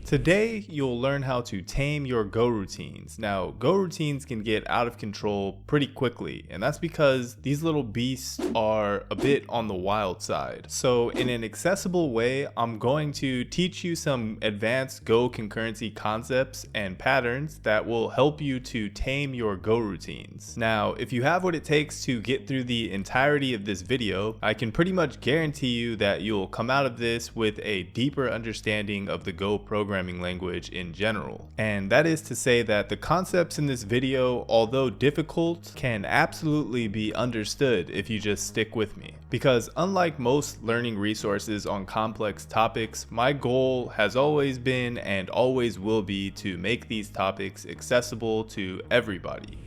Today, you'll learn how to tame your goroutines. Now, goroutines can get out of control pretty quickly, and that's because these little beasts are a bit on the wild side. So in an accessible way, I'm going to teach you some advanced Go concurrency concepts and patterns that will help you to tame your goroutines. Now, if you have what it takes to get through the entirety of this video, I can pretty much guarantee you that you'll come out of this with a deeper understanding of the Go programming language in general. And that is to say that the concepts in this video, although difficult, can absolutely be understood if you just stick with me. Because unlike most learning resources on complex topics, my goal has always been and always will be to make these topics accessible to everybody.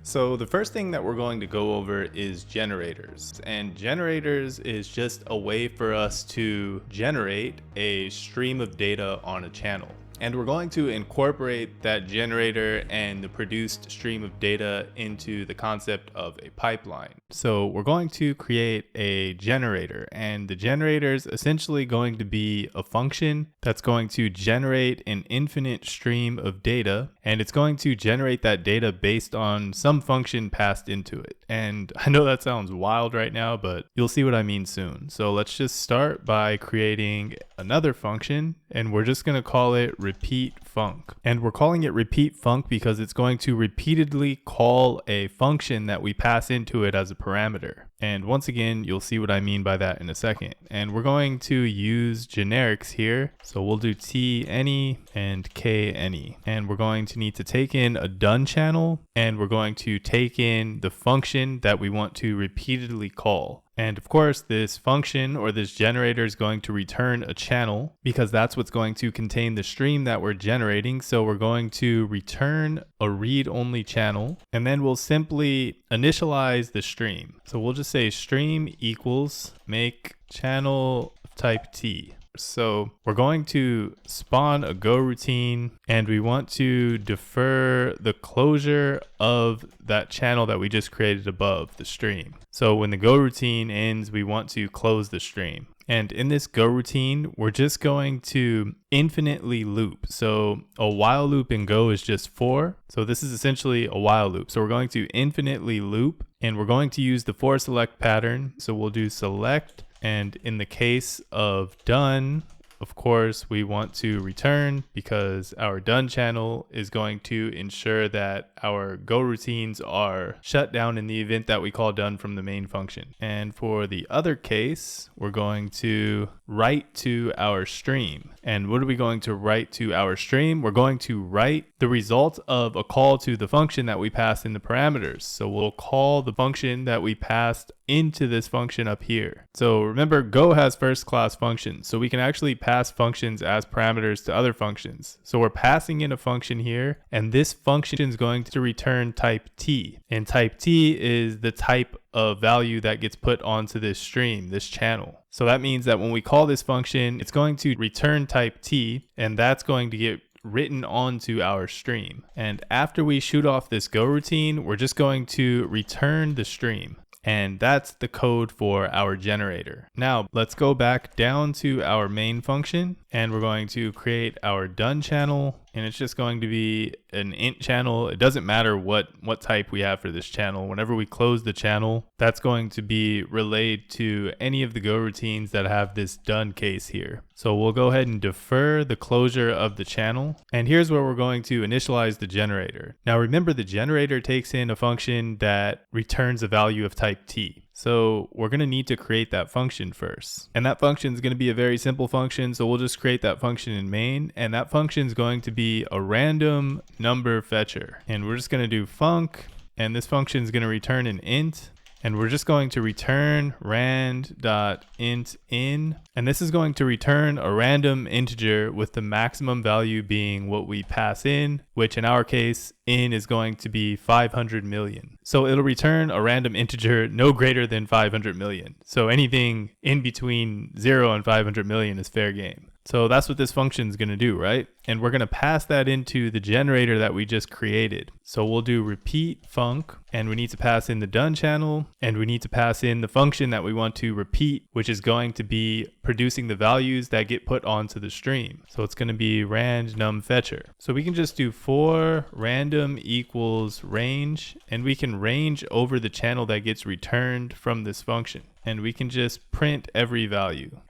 So the first thing that we're going to go over is generators, and generators is just a way for us to generate a stream of data on a channel. And we're going to incorporate that generator and the produced stream of data into the concept of a pipeline. So we're going to create a generator, and the generator is essentially going to be a function that's going to generate an infinite stream of data, and it's going to generate that data based on some function passed into it. And I know that sounds wild right now, but you'll see what I mean soon. So let's just start by creating another function, and we're just going to call it repeat func. And we're calling it repeat func because it's going to repeatedly call a function that we pass into it as a parameter. And once again, you'll see what I mean by that in a second. And we're going to use generics here. So we'll do t any and k any. And we're going to need to take in a done channel, and we're going to take in the function that we want to repeatedly call. And of course, this function or this generator is going to return a channel because that's what's going to contain the stream that we're generating. So we're going to return a read-only channel, and then we'll simply initialize the stream. So we'll just say stream equals make channel type T. So we're going to spawn a goroutine, and we want to defer the closure of that channel that we just created above the stream. So when the goroutine ends, we want to close the stream. And in this goroutine, we're just going to infinitely loop. So a while loop in Go is just for. So this is essentially a while loop. So we're going to infinitely loop, and we're going to use the for select pattern. So we'll do select. And in the case of done, of course, we want to return because our done channel is going to ensure that our goroutines are shut down in the event that we call done from the main function. And for the other case, we're going to write to our stream. And what are we going to write to our stream? We're going to write the result of a call to the function that we passed in the parameters. So we'll call the function that we passed into this function up here. So remember, Go has first class functions, so we can actually pass functions as parameters to other functions. So we're passing in a function here, and this function is going to return type T. And type T is the type of value that gets put onto this stream, this channel. So that means that when we call this function, it's going to return type T, and that's going to get written onto our stream. And after we shoot off this goroutine, we're just going to return the stream. And that's the code for our generator. Now let's go back down to our main function, and we're going to create our done channel, and it's just going to be an int channel. It doesn't matter what type we have for this channel. Whenever we close the channel, that's going to be relayed to any of the goroutines that have this done case here. So we'll go ahead and defer the closure of the channel. And here's where we're going to initialize the generator. Now remember, the generator takes in a function that returns a value of type T. So we're going to need to create that function first. And that function is going to be a very simple function. So we'll just create that function in main. And that function is going to be a random number fetcher. And we're just going to do func. And this function is going to return an int. And we're just going to return rand.int in. And this is going to return a random integer with the maximum value being what we pass in, which in our case, in is going to be 500 million. So it'll return a random integer no greater than 500 million. So anything in between 0 and 500 million is fair game. So that's what this function is going to do, right? And we're going to pass that into the generator that we just created. So we'll do repeat func, and we need to pass in the done channel, and we need to pass in the function that we want to repeat, which is going to be producing the values that get put onto the stream. So it's going to be rand num fetcher. So we can just do for random equals range, and we can range over the channel that gets returned from this function. And we can just print every value.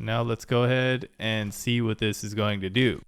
Now let's go ahead and see what this is going to do.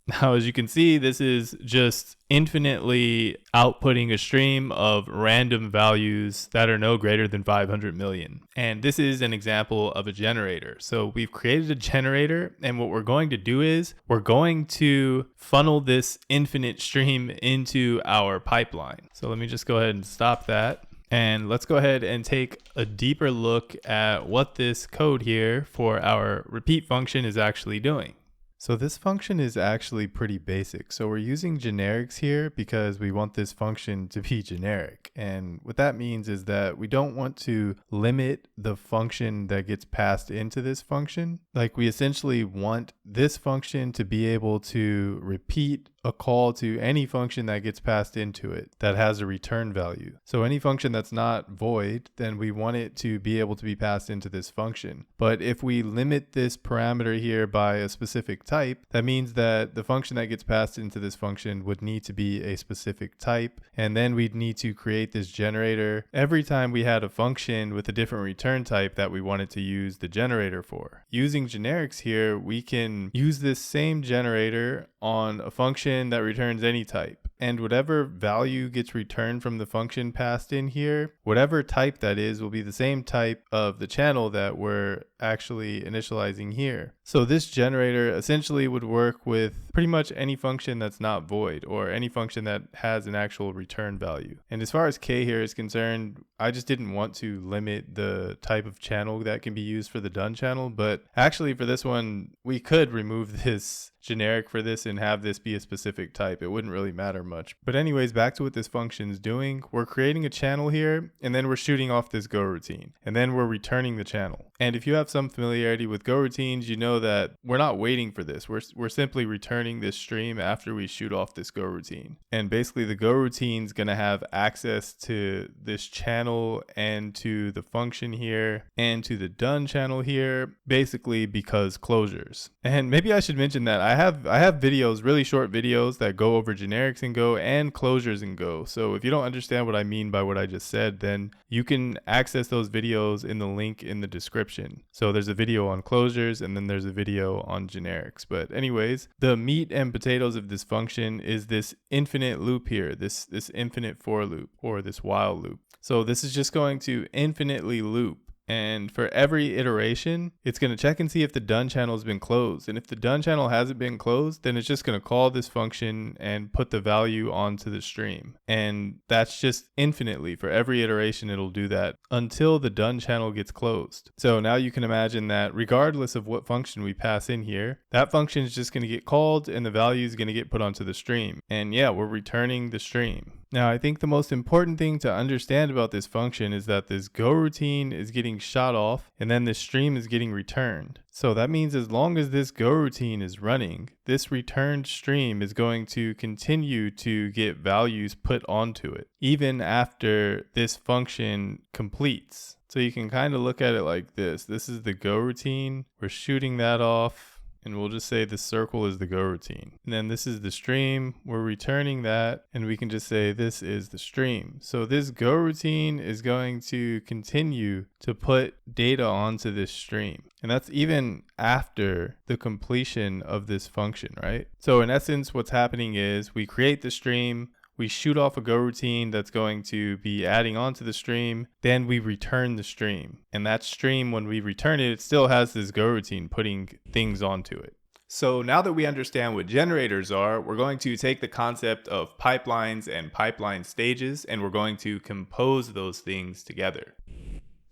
Now, as you can see, this is just infinitely outputting a stream of random values that are no greater than 500 million. And this is an example of a generator. So we've created a generator, and what we're going to do is we're going to funnel this infinite stream into our pipeline. So let me just go ahead and stop that. And let's go ahead and take a deeper look at what this code here for our repeat function is actually doing. So this function is actually pretty basic. So we're using generics here because we want this function to be generic. And what that means is that we don't want to limit the function that gets passed into this function. Like, we essentially want this function to be able to repeat a call to any function that gets passed into it that has a return value. So any function that's not void, then we want it to be able to be passed into this function. But if we limit this parameter here by a specific type, that means that the function that gets passed into this function would need to be a specific type. And then we'd need to create this generator every time we had a function with a different return type that we wanted to use the generator for. Using generics here, we can use this same generator on a function that returns any type. And whatever value gets returned from the function passed in here, whatever type that is, will be the same type of the channel that we're actually initializing here. So this generator essentially would work with pretty much any function that's not void, or any function that has an actual return value. And as far as K here is concerned, I just didn't want to limit the type of channel that can be used for the done channel, but actually for this one, we could remove this generic for this and have this be a specific type. It wouldn't really matter much. But anyways, back to what this function is doing. We're creating a channel here, and then we're shooting off this goroutine, and then we're returning the channel. And if you have some familiarity with goroutines, you know that we're not waiting for this. We're simply returning this stream after we shoot off this goroutine. And basically the goroutine is going to have access to this channel and to the function here and to the done channel here, basically because closures. And maybe I should mention that I have videos, really short videos that go over generics in Go and closures in Go. So if you don't understand what I mean by what I just said, then you can access those videos in the link in the description. So there's a video on closures, and then there's a video on generics. But anyways, the meat and potatoes of this function is this infinite loop here, this infinite for loop, or this while loop. So this is just going to infinitely loop. And for every iteration, it's going to check and see if the done channel has been closed. And if the done channel hasn't been closed, then it's just going to call this function and put the value onto the stream. And that's just infinitely. For every iteration, it'll do that until the done channel gets closed. So now you can imagine that regardless of what function we pass in here, that function is just going to get called and the value is going to get put onto the stream. And yeah, we're returning the stream. Now, I think the most important thing to understand about this function is that this goroutine is getting shot off, and then this stream is getting returned. So that means as long as this goroutine is running, this returned stream is going to continue to get values put onto it, even after this function completes. So you can kind of look at it like this. This is the goroutine. We're shooting that off. And we'll just say the circle is the goroutine. And then this is the stream. We're returning that. And we can just say this is the stream. So this goroutine is going to continue to put data onto this stream. And that's even after the completion of this function, right? So in essence, what's happening is we create the stream. We shoot off a goroutine that's going to be adding on to the stream. Then we return the stream. And that stream, when we return it, it still has this goroutine putting things onto it. So now that we understand what generators are, we're going to take the concept of pipelines and pipeline stages, and we're going to compose those things together.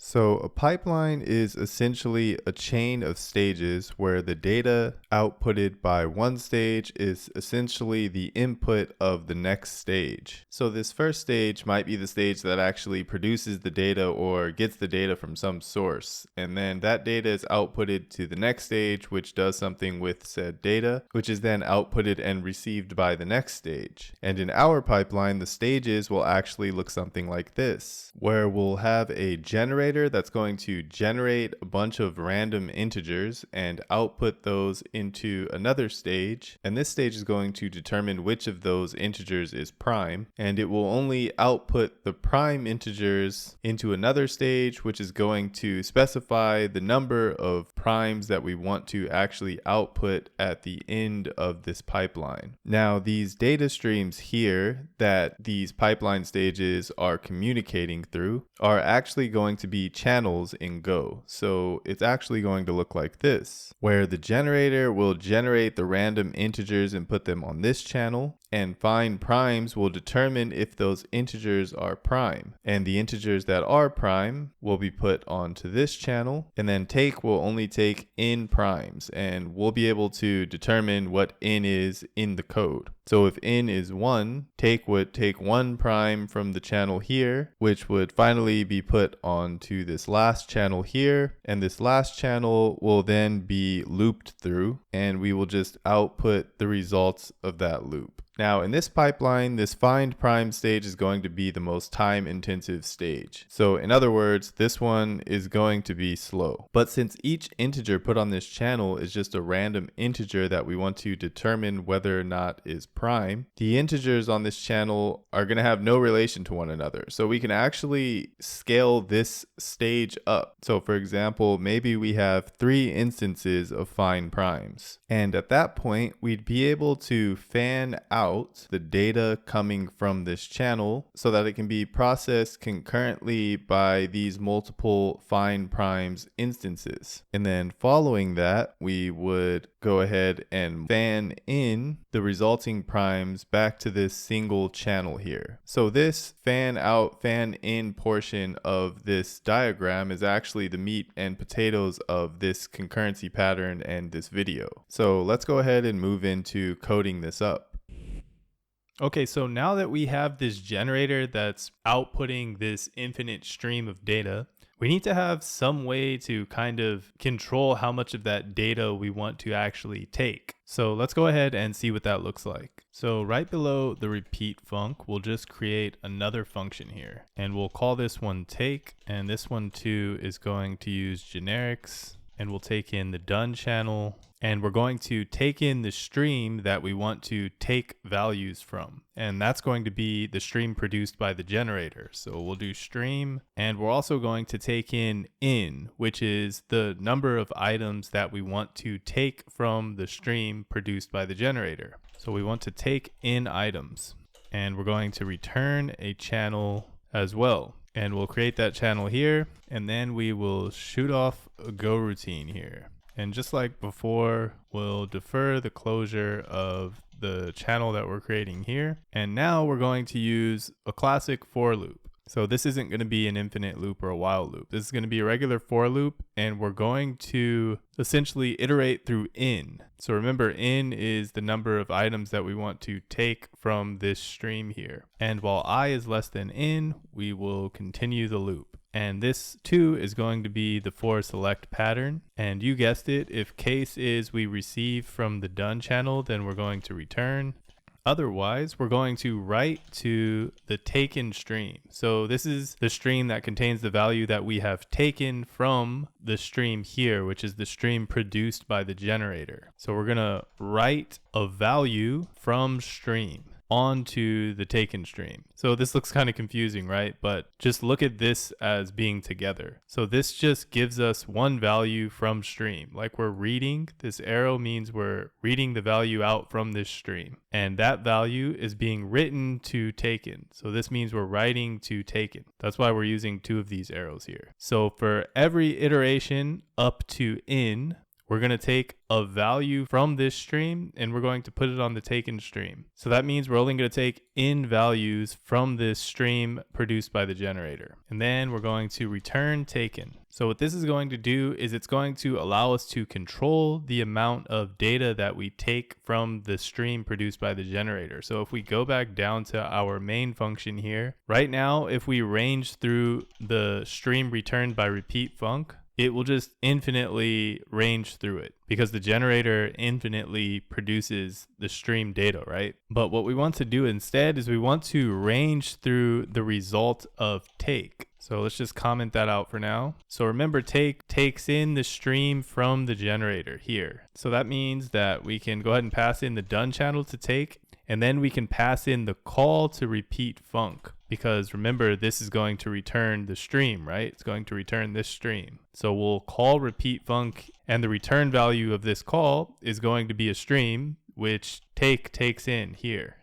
So a pipeline is essentially a chain of stages where the data outputted by one stage is essentially the input of the next stage. So this first stage might be the stage that actually produces the data or gets the data from some source. And then that data is outputted to the next stage, which does something with said data, which is then outputted and received by the next stage. And in our pipeline, the stages will actually look something like this, where we'll have a generator that's going to generate a bunch of random integers and output those into another stage. And this stage is going to determine which of those integers is prime. And it will only output the prime integers into another stage, which is going to specify the number of primes that we want to actually output at the end of this pipeline. Now, these data streams here that these pipeline stages are communicating through are actually going to be channels in Go. So it's actually going to look like this, where the generator will generate the random integers and put them on this channel, and find primes will determine if those integers are prime. And the integers that are prime will be put onto this channel, and then take will only take n primes, and we'll be able to determine what n is in the code. So if n is 1, take would take 1 prime from the channel here, which would finally be put onto this last channel here, and this last channel will then be looped through, and we will just output the results of that loop. Now in this pipeline, this find prime stage is going to be the most time intensive stage. So in other words, this one is going to be slow. But since each integer put on this channel is just a random integer that we want to determine whether or not is prime, the integers on this channel are going to have no relation to one another. So we can actually scale this stage up. So for example, maybe we have 3 instances of find primes. And at that point, we'd be able to fan out the data coming from this channel so that it can be processed concurrently by these multiple find primes instances. And then following that, we would go ahead and fan in the resulting primes back to this single channel here. So this fan out, fan in portion of this diagram is actually the meat and potatoes of this concurrency pattern and this video. So let's go ahead and move into coding this up. Okay, so now that we have this generator that's outputting this infinite stream of data, we need to have some way to kind of control how much of that data we want to actually take. So let's go ahead and see what that looks like. So right below the repeat func, we'll just create another function here, and we'll call this one take, and this one too is going to use generics, and we'll take in the done channel, and we're going to take in the stream that we want to take values from. And that's going to be the stream produced by the generator. So we'll do stream, and we're also going to take in, which is the number of items that we want to take from the stream produced by the generator. So we want to take in items, and we're going to return a channel as well. And we'll create that channel here, and then we will shoot off a goroutine here. And just like before, we'll defer the closure of the channel that we're creating here. And now we're going to use a classic for loop. So this isn't going to be an infinite loop or a while loop. This is going to be a regular for loop, and we're going to essentially iterate through n. So remember, n is the number of items that we want to take from this stream here. And while I is less than n, we will continue the loop. And this too is going to be the for select pattern. And you guessed it, if case is we receive from the done channel, then we're going to return. Otherwise, we're going to write to the taken stream. So this is the stream that contains the value that we have taken from the stream here, which is the stream produced by the generator. So we're going to write a value from stream onto the taken stream. So this looks kind of confusing, right? But just look at this as being together. So this just gives us one value from stream. Like we're reading, this arrow means we're reading the value out from this stream. And that value is being written to taken. So this means we're writing to taken. That's why we're using 2 of these arrows here. So for every iteration up to n, we're going to take a value from this stream and we're going to put it on the taken stream. So that means we're only going to take in values from this stream produced by the generator. And then we're going to return taken. So what this is going to do is it's going to allow us to control the amount of data that we take from the stream produced by the generator. So if we go back down to our main function here, right now, if we range through the stream returned by repeat func, it will just infinitely range through it because the generator infinitely produces the stream data, right? But what we want to do instead is we want to range through the result of take. So let's just comment that out for now. So remember, take takes in the stream from the generator here. So that means that we can go ahead and pass in the done channel to take, and then we can pass in the call to repeat func. Because remember, this is going to return the stream, right? It's going to return this stream. So we'll call repeat func, and the return value of this call is going to be a stream, which takes in here.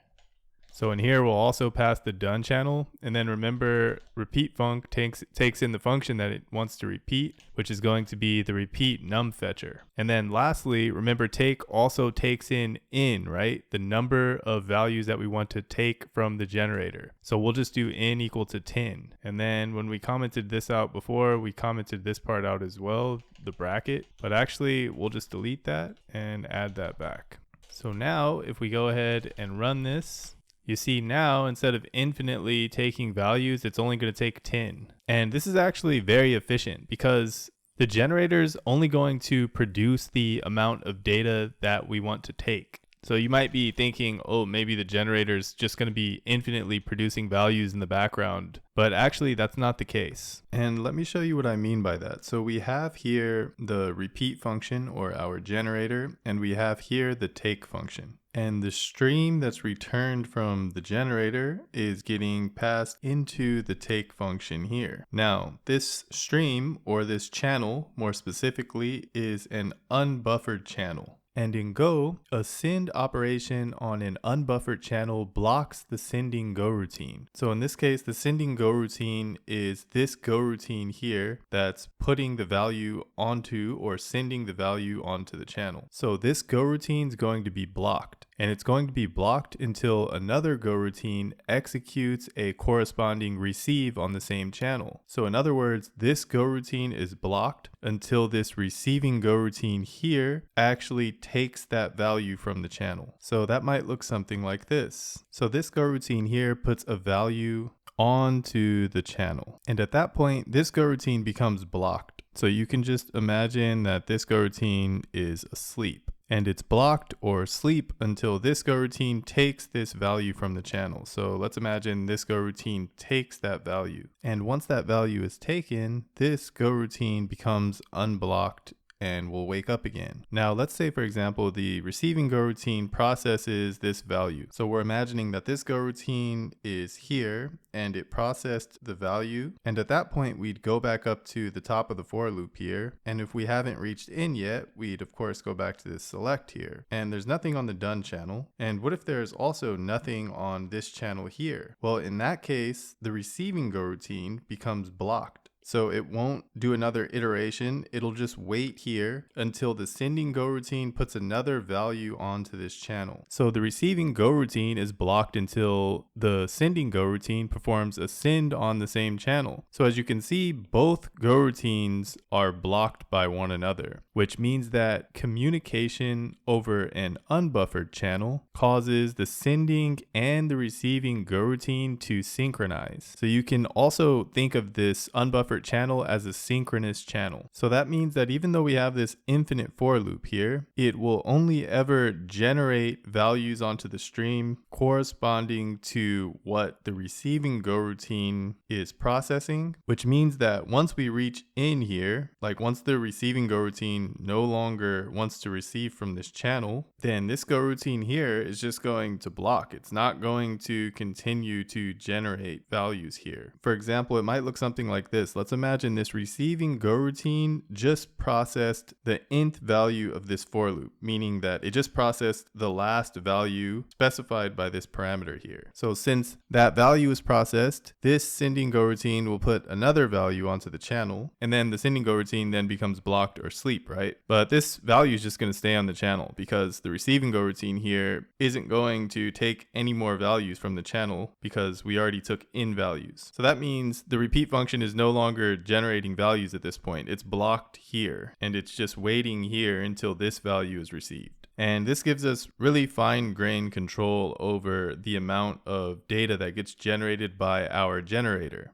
So in here, we'll also pass the done channel. And then remember, repeat func takes in the function that it wants to repeat, which is going to be the repeat num fetcher. And then lastly, remember, take also takes in, right? The number of values that we want to take from the generator. So we'll just do in equal to 10. And then when we commented this out before, we commented this part out as well, the bracket. But actually, we'll just delete that and add that back. So now if we go ahead and run this, you see now, instead of infinitely taking values, it's only going to take 10. And this is actually very efficient because the generator is only going to produce the amount of data that we want to take. So you might be thinking, oh, maybe the generator is just going to be infinitely producing values in the background. But actually, that's not the case. And let me show you what I mean by that. So we have here the repeat function, or our generator, and we have here the take function. And the stream that's returned from the generator is getting passed into the take function here. Now, this stream, or this channel more specifically, is an unbuffered channel. And in Go, a send operation on an unbuffered channel blocks the sending goroutine. So in this case, the sending goroutine is this goroutine here that's putting the value onto, or sending the value onto the channel. So this goroutine is going to be blocked. And it's going to be blocked until another goroutine executes a corresponding receive on the same channel. So in other words, this goroutine is blocked until this receiving goroutine here actually takes that value from the channel. So that might look something like this. So this goroutine here puts a value onto the channel. And at that point, this goroutine becomes blocked. So you can just imagine that this goroutine is asleep. And it's blocked or asleep until this goroutine takes this value from the channel. So let's imagine this goroutine takes that value. And once that value is taken, this goroutine becomes unblocked and will wake up again. Now, let's say, for example, the receiving goroutine processes this value. So we're imagining that this goroutine is here and it processed the value. And at that point, we'd go back up to the top of the for loop here. And if we haven't reached in yet, we'd of course go back to this select here. And there's nothing on the done channel. And what if there's also nothing on this channel here? Well, in that case, the receiving goroutine becomes blocked. So it won't do another iteration. It'll just wait here until the sending goroutine puts another value onto this channel. So the receiving goroutine is blocked until the sending goroutine performs a send on the same channel. So as you can see, both goroutines are blocked by one another, which means that communication over an unbuffered channel causes the sending and the receiving goroutine to synchronize. So you can also think of this unbuffered channel as a synchronous channel. So that means that even though we have this infinite for loop here, it will only ever generate values onto the stream corresponding to what the receiving goroutine is processing, which means that once we reach in here, like once the receiving goroutine no longer wants to receive from this channel, then this goroutine here is just going to block. It's not going to continue to generate values here. For example, it might look something like this. Let's let's imagine this receiving goroutine just processed the nth value of this for loop, meaning that it just processed the last value specified by this parameter here. So since that value is processed, this sending goroutine will put another value onto the channel, and then the sending goroutine then becomes blocked or sleep, right? But this value is just going to stay on the channel because the receiving goroutine here isn't going to take any more values from the channel because we already took in values. So that means the repeat function is no longer generating values at this point. It's blocked here, and it's just waiting here until this value is received. And this gives us really fine-grained control over the amount of data that gets generated by our generator.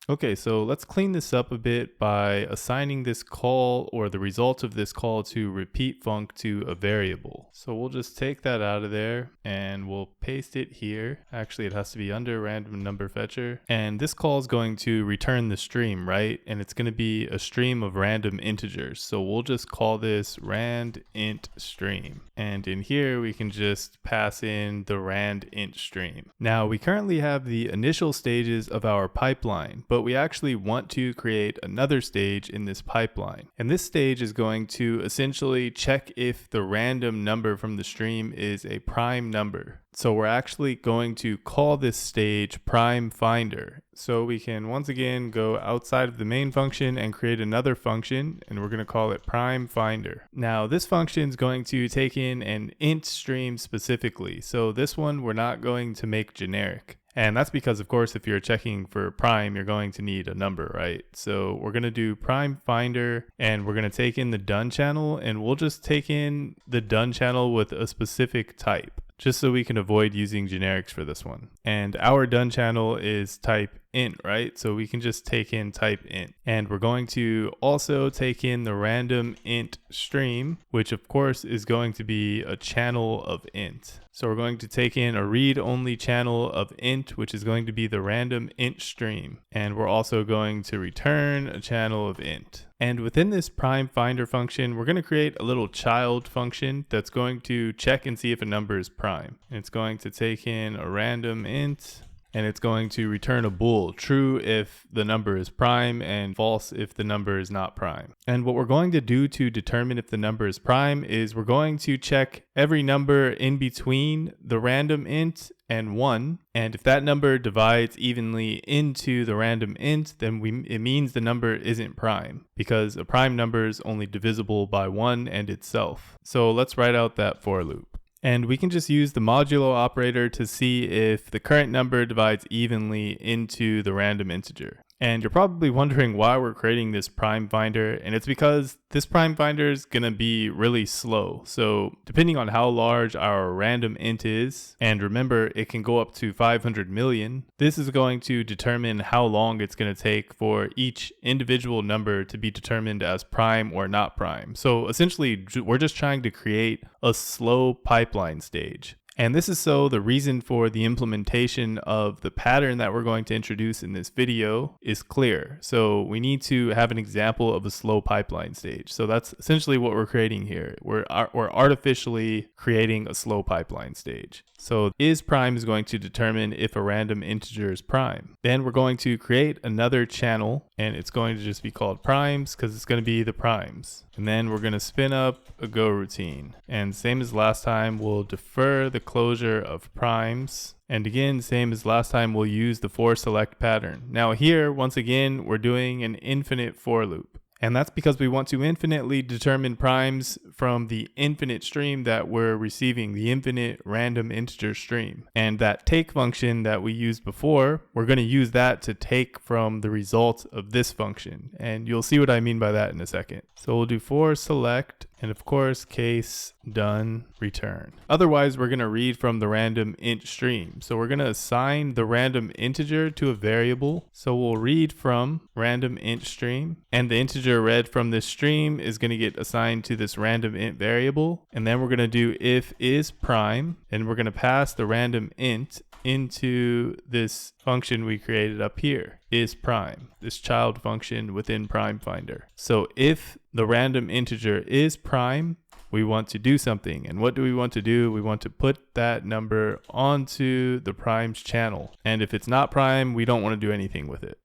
Okay, so let's clean this up a bit by assigning this call or the result of this call to repeat func to a variable. So we'll just take that out of there and we'll paste it here. Actually, it has to be under random number fetcher. And this call is going to return the stream, right? And it's going to be a stream of random integers. So we'll just call this rand int stream. And in here, we can just pass in the rand int stream. Now, we currently have the initial stages of our pipeline, but we actually want to create another stage in this pipeline. And this stage is going to essentially check if the random number from the stream is a prime number. So we're actually going to call this stage prime finder. So we can once again go outside of the main function and create another function, and we're going to call it prime finder. Now this function is going to take in an int stream specifically. So this one we're not going to make generic. And that's because, of course, if you're checking for prime, you're going to need a number, right? So we're going to do prime finder, and we're going to take in the done channel, and we'll just take in the done channel with a specific type, just so we can avoid using generics for this one. And our done channel is type int, right? So we can just take in type int. And we're going to also take in the random int stream, which of course is going to be a channel of int. So we're going to take in a read-only channel of int, which is going to be the random int stream. And we're also going to return a channel of int. And within this prime finder function, we're going to create a little child function that's going to check and see if a number is prime. And it's going to take in a random int, and it's going to return a bool, true if the number is prime and false if the number is not prime. And what we're going to do to determine if the number is prime is we're going to check every number in between the random int and 1. And if that number divides evenly into the random int, then it means the number isn't prime, because a prime number is only divisible by 1 and itself. So let's write out that for loop. And we can just use the modulo operator to see if the current number divides evenly into the random integer. And you're probably wondering why we're creating this prime finder, and it's because this prime finder is going to be really slow. So depending on how large our random int is, and remember it can go up to 500 million, this is going to determine how long it's going to take for each individual number to be determined as prime or not prime. So essentially we're just trying to create a slow pipeline stage. And this is so the reason for the implementation of the pattern that we're going to introduce in this video is clear. So we need to have an example of a slow pipeline stage. So that's essentially what we're creating here. We're artificially creating a slow pipeline stage. So is prime is going to determine if a random integer is prime. Then we're going to create another channel, and it's going to just be called primes because it's going to be the primes. And then we're going to spin up a goroutine. And same as last time, we'll defer the closure of primes. And again, same as last time, we'll use the for select pattern. Now here, once again, we're doing an infinite for loop. And that's because we want to infinitely determine primes from the infinite stream that we're receiving, the infinite random integer stream. And that take function that we used before, we're going to use that to take from the result of this function. And you'll see what I mean by that in a second. So we'll do for select, and of course, case done return. Otherwise, we're going to read from the random int stream. So we're going to assign the random integer to a variable. So we'll read from random int stream, and the integer read from this stream is going to get assigned to this random int variable. And then we're going to do if is prime, and we're going to pass the random int into this function we created up here, is prime, this child function within prime finder. So if the random integer is prime, we want to do something. And what do we want to do? We want to put that number onto the primes channel. And if it's not prime, we don't want to do anything with it.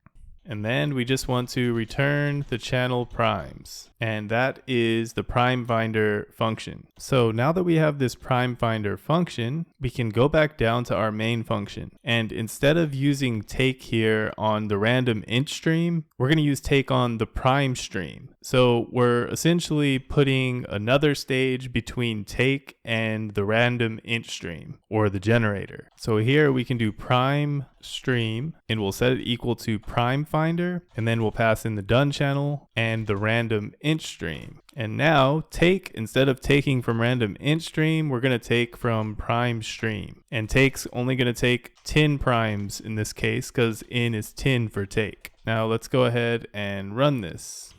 And then we just want to return the channel primes, and that is the prime finder function. So now that we have this prime finder function, we can go back down to our main function, and instead of using take here on the random int stream, we're going to use take on the prime stream. So we're essentially putting another stage between take and the random int stream, or the generator. So here we can do prime stream, and we'll set it equal to prime finder, and then we'll pass in the done channel and the random int stream. And now take, instead of taking from random int stream, we're going to take from prime stream, and take's only going to take 10 primes in this case because in is 10 for take. Now let's go ahead and run this.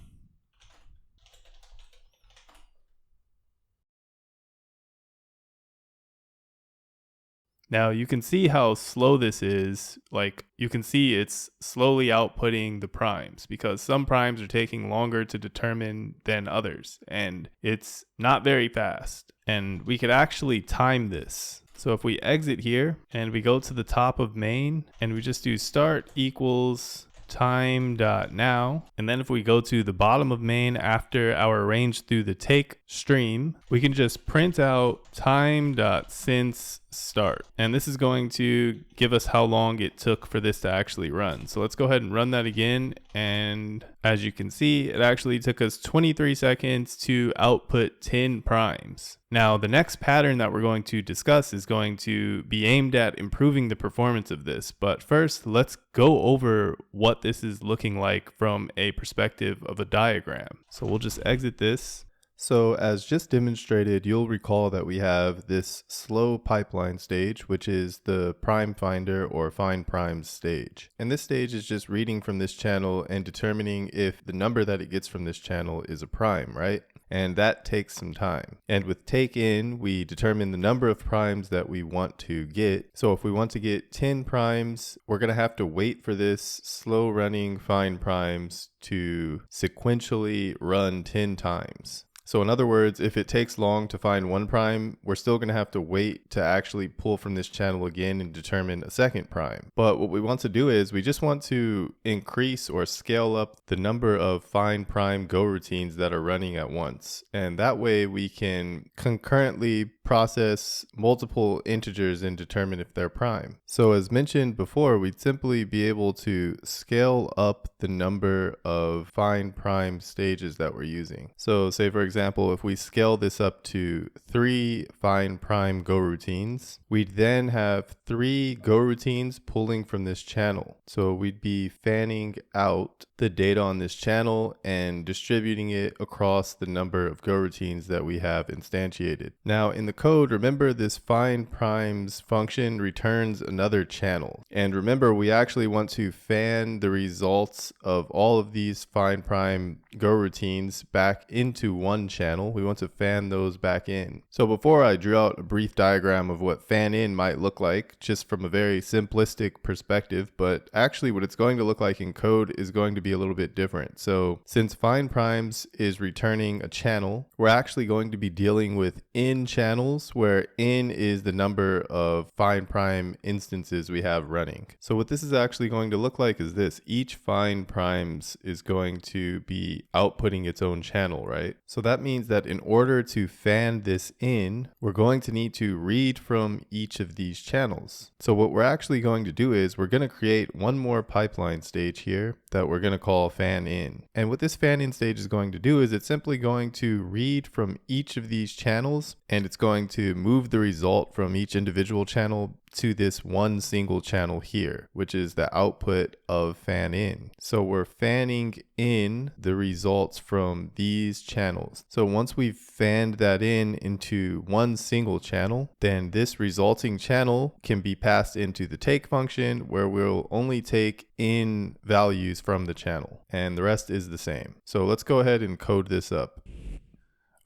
Now you can see how slow this is. Like, you can see it's slowly outputting the primes because some primes are taking longer to determine than others, and it's not very fast. And we could actually time this. So if we exit here and we go to the top of main and we just do start equals time.now, and then if we go to the bottom of main after our range through the take stream, we can just print out time.since start, and this is going to give us how long it took for this to actually run. So let's go ahead and run that again, and as you can see, it actually took us 23 seconds to output 10 primes. Now the next pattern that we're going to discuss is going to be aimed at improving the performance of this, but first let's go over what this is looking like from a perspective of a diagram. So we'll just exit this. So as just demonstrated, you'll recall that we have this slow pipeline stage, which is the prime finder or find primes stage. And this stage is just reading from this channel and determining if the number that it gets from this channel is a prime, right? And that takes some time. And with take in, we determine the number of primes that we want to get. So if we want to get 10 primes, we're going to have to wait for this slow running find primes to sequentially run 10 times. So in other words, if it takes long to find one prime, we're still going to have to wait to actually pull from this channel again and determine a second prime. But what we want to do is we just want to increase or scale up the number of find prime goroutines that are running at once. And that way we can concurrently process multiple integers and determine if they're prime. So as mentioned before, we'd simply be able to scale up the number of find prime stages that we're using. So say for example, if we scale this up to 3 find prime goroutines, we'd then have 3 goroutines pulling from this channel. So we'd be fanning out the data on this channel and distributing it across the number of goroutines that we have instantiated. Now in the code, remember this find primes function returns another channel. And remember, we actually want to fan the results of all of these find prime goroutines back into one channel. We want to fan those back in. So before I drew out a brief diagram of what fan in might look like, just from a very simplistic perspective, but actually what it's going to look like in code is going to be a little bit different. So since find primes is returning a channel, we're actually going to be dealing with in channels, where in is the number of find prime instances we have running. So what this is actually going to look like is this: each find primes is going to be outputting its own channel, right? So that means that in order to fan this in, we're going to need to read from each of these channels. So what we're actually going to do is we're going to create one more pipeline stage here that we're going to call fan in. And what this fan in stage is going to do is it's simply going to read from each of these channels, and it's going to move the result from each individual channel to this one single channel here, which is the output of fan in. So we're fanning in the results from these channels. So once we've fanned that in into one single channel, then this resulting channel can be passed into the take function, where we'll only take in values from the channel, and the rest is the same. So let's go ahead and code this up.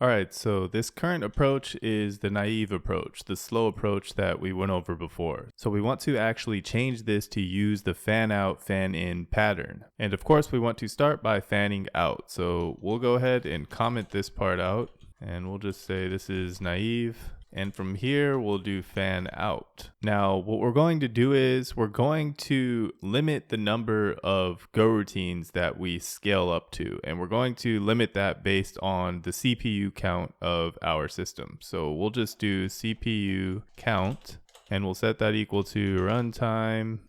Alright, so this current approach is the naive approach, the slow approach that we went over before. So we want to actually change this to use the fan out, fan in pattern. And of course we want to start by fanning out. So we'll go ahead and comment this part out, and we'll just say this is naive. And from here, we'll do fan out. Now, what we're going to do is we're going to limit the number of goroutines that we scale up to. And we're going to limit that based on the CPU count of our system. So we'll just do CPU count, and we'll set that equal to runtime.num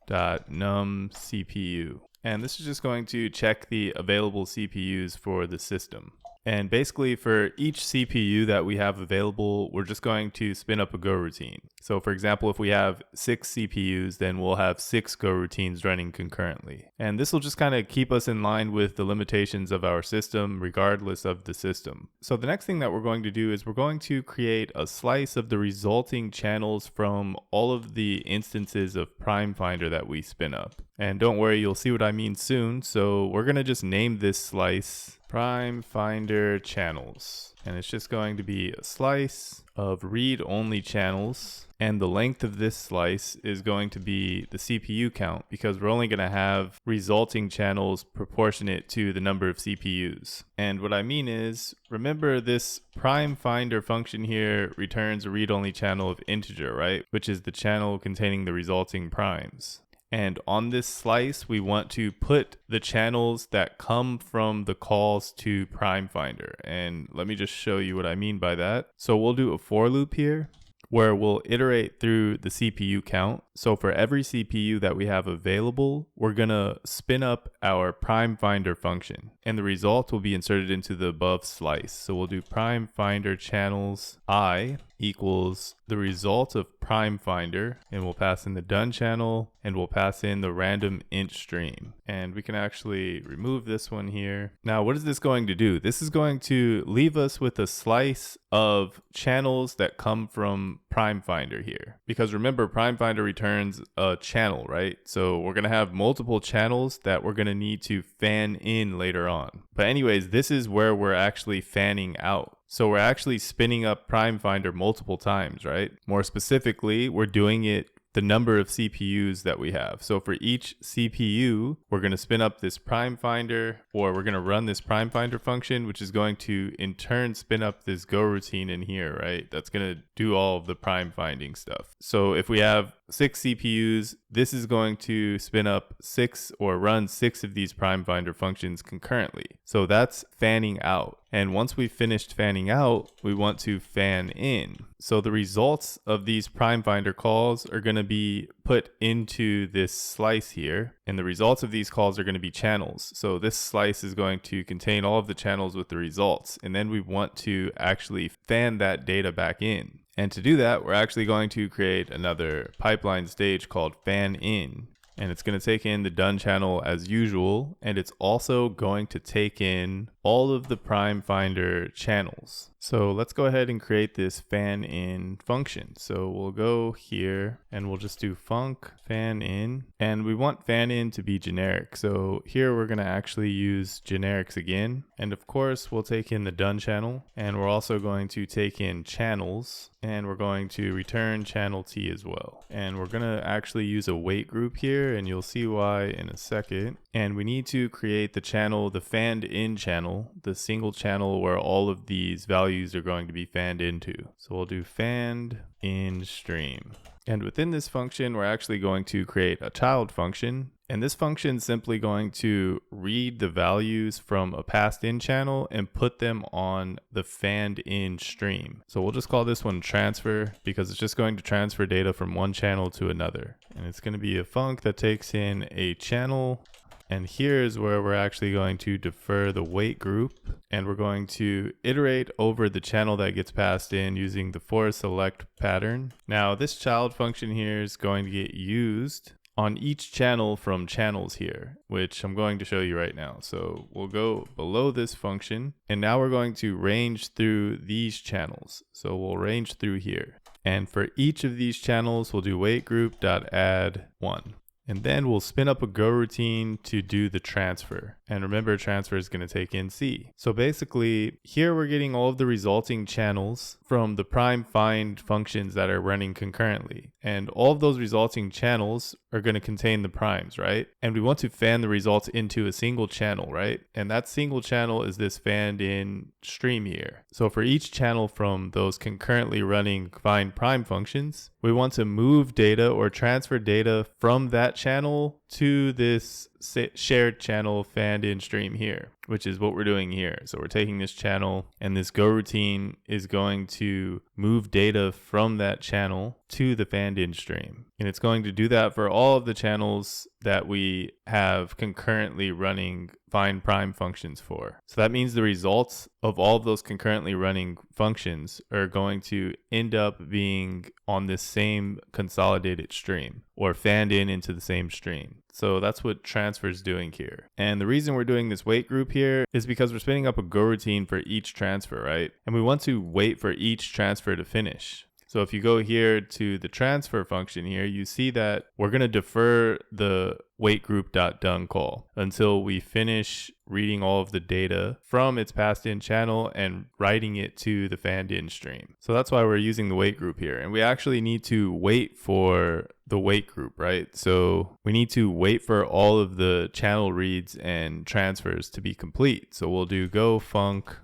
CPU. And this is just going to check the available CPUs for the system. And basically for each CPU that we have available, we're just going to spin up a goroutine. So for example, if we have 6 CPUs, then we'll have 6 goroutines running concurrently. And this will just kind of keep us in line with the limitations of our system, regardless of the system. So the next thing that we're going to do is we're going to create a slice of the resulting channels from all of the instances of Prime Finder that we spin up. And don't worry, you'll see what I mean soon. So we're going to just name this slice Prime Finder Channels. And it's just going to be a slice of read-only channels. And the length of this slice is going to be the CPU count, because we're only going to have resulting channels proportionate to the number of CPUs. And what I mean is, remember this Prime Finder function here returns a read-only channel of integer, right? Which is the channel containing the resulting primes. And on this slice, we want to put the channels that come from the calls to Prime Finder. And let me just show you what I mean by that. So we'll do a for loop here, where we'll iterate through the CPU count. So for every CPU that we have available, we're gonna spin up our Prime Finder function, and the result will be inserted into the above slice. So we'll do Prime Finder channels I equals the result of Prime Finder, and we'll pass in the done channel, and we'll pass in the random int stream. And we can actually remove this one here. Now, what is this going to do? This is going to leave us with a slice of channels that come from Prime Finder here. Because remember, Prime Finder returns a channel, right? So we're gonna have multiple channels that we're gonna need to fan in later on. But anyways, this is where we're actually fanning out. So we're actually spinning up Prime Finder multiple times, right? More specifically, we're doing it the number of CPUs that we have. So for each CPU, we're going to spin up this Prime Finder, or we're going to run this Prime Finder function, which is going to in turn spin up this goroutine in here, right? That's going to do all of the prime finding stuff. So if we have 6 CPUs, this is going to spin up 6 or run 6 of these Prime Finder functions concurrently. So that's fanning out. And once we've finished fanning out, we want to fan in. So the results of these Prime Finder calls are going to be put into this slice here. And the results of these calls are going to be channels. So this slice is going to contain all of the channels with the results. And then we want to actually fan that data back in. And to do that, we're actually going to create another pipeline stage called fan in. And it's going to take in the done channel as usual. And it's also going to take in all of the Prime Finder channels. So let's go ahead and create this fan in function. So we'll go here and we'll just do func fan in, and we want fan in to be generic. So here we're going to actually use generics again. And of course we'll take in the done channel, and we're also going to take in channels, and we're going to return channel T as well. And we're going to actually use a wait group here, and you'll see why in a second. And we need to create the channel, the fanned in channel, the single channel where all of these values are going to be fanned into. So we'll do fanned in stream. And within this function, we're actually going to create a child function. And this function is simply going to read the values from a passed in channel and put them on the fanned in stream. So we'll just call this one transfer, because it's just going to transfer data from one channel to another. And it's going to be a func that takes in a channel. And here's where we're actually going to defer the wait group, and we're going to iterate over the channel that gets passed in using the for select pattern. Now this child function here is going to get used on each channel from channels here, which I'm going to show you right now. So we'll go below this function, and now we're going to range through these channels. So we'll range through here. And for each of these channels, we'll do wait group.add 1. And then we'll spin up a goroutine to do the transfer. And remember, transfer is going to take in C. So basically, here we're getting all of the resulting channels from the prime find functions that are running concurrently. And all of those resulting channels are going to contain the primes, right? And we want to fan the results into a single channel, right? And that single channel is this fanned in stream here. So for each channel from those concurrently running find prime functions, we want to move data or transfer data from that channel to this shared channel fanned in stream here, which is what we're doing here. So we're taking this channel, and this goroutine is going to move data from that channel to the fanned in stream. And it's going to do that for all of the channels that we have concurrently running find prime functions for. So that means the results of all of those concurrently running functions are going to end up being on this same consolidated stream, or fanned in into the same stream. So that's what transfer is doing here. And the reason we're doing this wait group here is because we're spinning up a goroutine for each transfer, right? And we want to wait for each transfer to finish. So if you go here to the transfer function here, you see that we're going to defer the waitGroup.done call until we finish reading all of the data from its passed in channel and writing it to the fanned in stream. So that's why we're using the wait group here. And we actually need to wait for the wait group, right? So we need to wait for all of the channel reads and transfers to be complete. So we'll do go func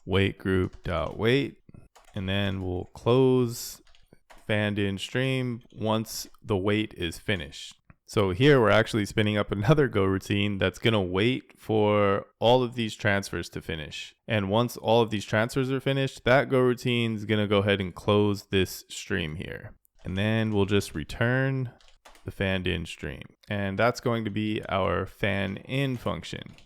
waitGroup.wait. And then we'll close fanned in stream once the wait is finished. So here we're actually spinning up another goroutine that's going to wait for all of these transfers to finish. And once all of these transfers are finished, that goroutine is going to go ahead and close this stream here. And then we'll just return the fanned in stream. And that's going to be our fan in function.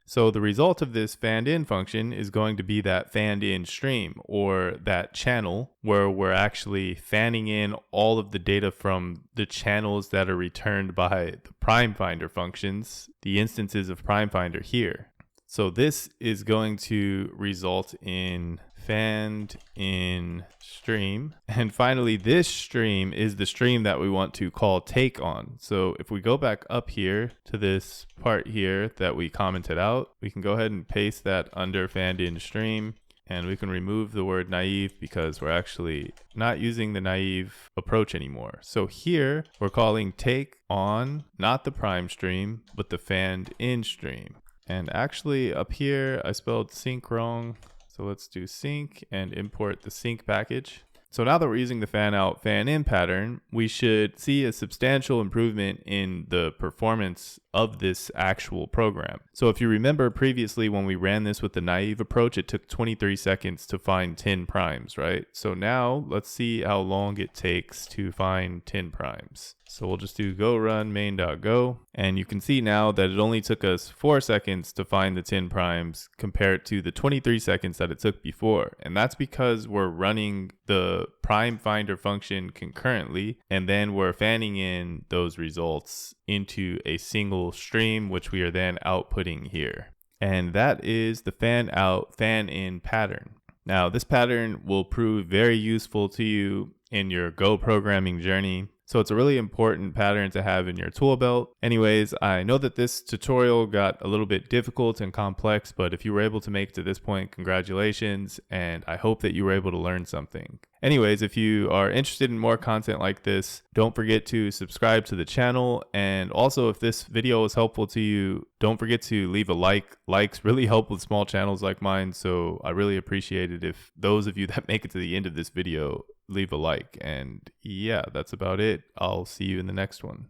So the result of this fanned in function is going to be that fanned in stream, or that channel where we're actually fanning in all of the data from the channels that are returned by the prime finder functions, the instances of prime finder here. So this is going to result in fanned in stream. And finally, this stream is the stream that we want to call take on. So if we go back up here to this part here that we commented out, we can go ahead and paste that under fanned in stream. And we can remove the word naive because we're actually not using the naive approach anymore. So here we're calling take on, not the prime stream, but the fanned in stream. And actually up here, I spelled sync wrong. So let's do sync and import the sync package. So now that we're using the fan out, fan in pattern, we should see a substantial improvement in the performance of this actual program. So if you remember previously when we ran this with the naive approach, it took 23 seconds to find 10 primes, right? So now let's see how long it takes to find 10 primes. So we'll just do go run main.go, and you can see now that it only took us 4 seconds to find the 10 primes compared to the 23 seconds that it took before. And that's because we're running the prime finder function concurrently, and then we're fanning in those results into a single stream, which we are then outputting here. And that is the fan out, fan in pattern. Now, this pattern will prove very useful to you in your Go programming journey. So it's a really important pattern to have in your tool belt. Anyways, I know that this tutorial got a little bit difficult and complex, but if you were able to make it to this point, congratulations, and I hope that you were able to learn something. Anyways, if you are interested in more content like this, don't forget to subscribe to the channel. And also, if this video was helpful to you, don't forget to leave a like. Likes really help with small channels like mine, so I really appreciate it if those of you that make it to the end of this video leave a like. And yeah, that's about it. I'll see you in the next one.